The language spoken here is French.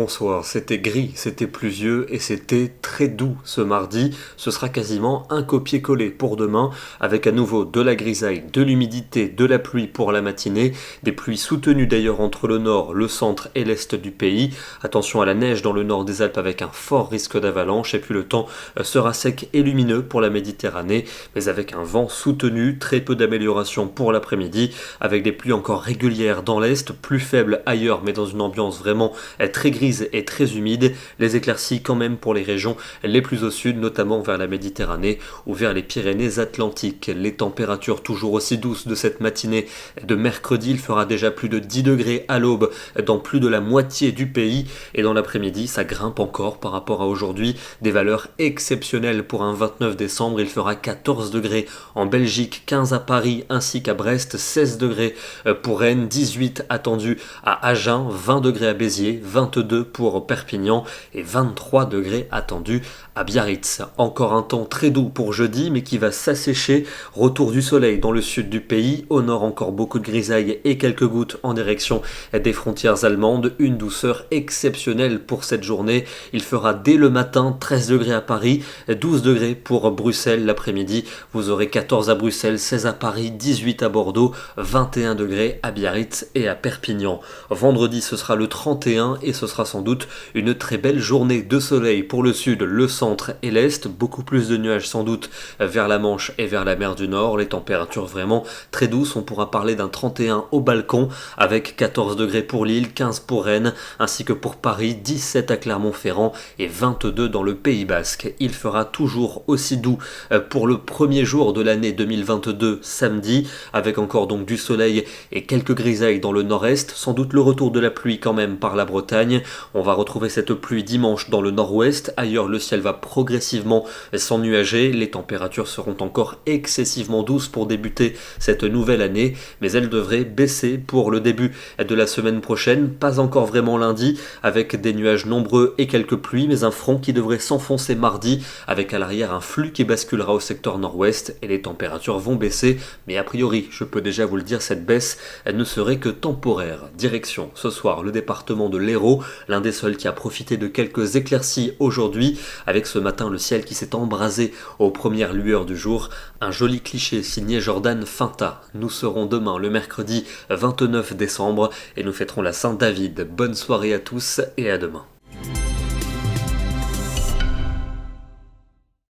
bonsoir. C'était gris, c'était pluvieux et c'était très doux ce mardi. Ce sera quasiment un copier-coller pour demain, avec à nouveau de la grisaille, de l'humidité, de la pluie pour la matinée. Des pluies soutenues d'ailleurs entre le nord, le centre et l'est du pays. Attention à la neige dans le nord des Alpes avec un fort risque d'avalanche. Et puis le temps sera sec et lumineux pour la Méditerranée, mais avec un vent soutenu. Très peu d'amélioration pour l'après-midi, avec des pluies encore régulières dans l'est, plus faibles ailleurs, mais dans une ambiance vraiment très grise et très humide. Les éclaircies quand même pour les régions les plus au sud, notamment vers la Méditerranée ou vers les Pyrénées-Atlantiques. Les températures toujours aussi douces de cette matinée de mercredi. Il fera déjà plus de 10 degrés à l'aube dans plus de la moitié du pays, et dans l'après-midi ça grimpe encore par rapport à aujourd'hui. Des valeurs exceptionnelles pour un 29 décembre. Il fera 14 degrés en Belgique, 15 à Paris ainsi qu'à Brest, 16 degrés pour Rennes, 18 attendus à Agen, 20 degrés à Béziers, 22 pour Perpignan et 23 degrés attendus à Biarritz. Encore un temps très doux pour jeudi, mais qui va s'assécher. Retour du soleil dans le sud du pays. Au nord, encore beaucoup de grisailles et quelques gouttes en direction des frontières allemandes. Une douceur exceptionnelle pour cette journée. Il fera dès le matin 13 degrés à Paris, 12 degrés pour Bruxelles. L'après-midi, vous aurez 14 à Bruxelles, 16 à Paris, 18 à Bordeaux, 21 degrés à Biarritz et à Perpignan. Vendredi, ce sera le 31 et ce sera sans doute une très belle journée de soleil pour le sud, le centre et l'est. Beaucoup plus de nuages sans doute vers la Manche et vers la mer du Nord. Les températures vraiment très douces. On pourra parler d'un 31 au balcon avec 14 degrés pour Lille, 15 pour Rennes ainsi que pour Paris, 17 à Clermont-Ferrand et 22 dans le Pays Basque. Il fera toujours aussi doux pour le premier jour de l'année 2022, samedi, avec encore donc du soleil et quelques grisailles dans le nord-est. Sans doute le retour de la pluie quand même par la Bretagne. On va retrouver cette pluie dimanche dans le nord-ouest. Ailleurs, le ciel va progressivement s'ennuager. Les températures seront encore excessivement douces pour débuter cette nouvelle année, mais elles devraient baisser pour le début de la semaine prochaine. Pas encore vraiment lundi, avec des nuages nombreux et quelques pluies, mais un front qui devrait s'enfoncer mardi, avec à l'arrière un flux qui basculera au secteur nord-ouest, et les températures vont baisser, mais a priori, je peux déjà vous le dire, cette baisse, elle ne serait que temporaire. Direction, ce soir, le département de l'Hérault, l'un des seuls qui a profité de quelques éclaircies aujourd'hui, avec ce matin le ciel qui s'est embrasé aux premières lueurs du jour. Un joli cliché signé Jordan Finta. Nous serons demain, le mercredi 29 décembre, et nous fêterons la Saint-David. Bonne soirée à tous et à demain.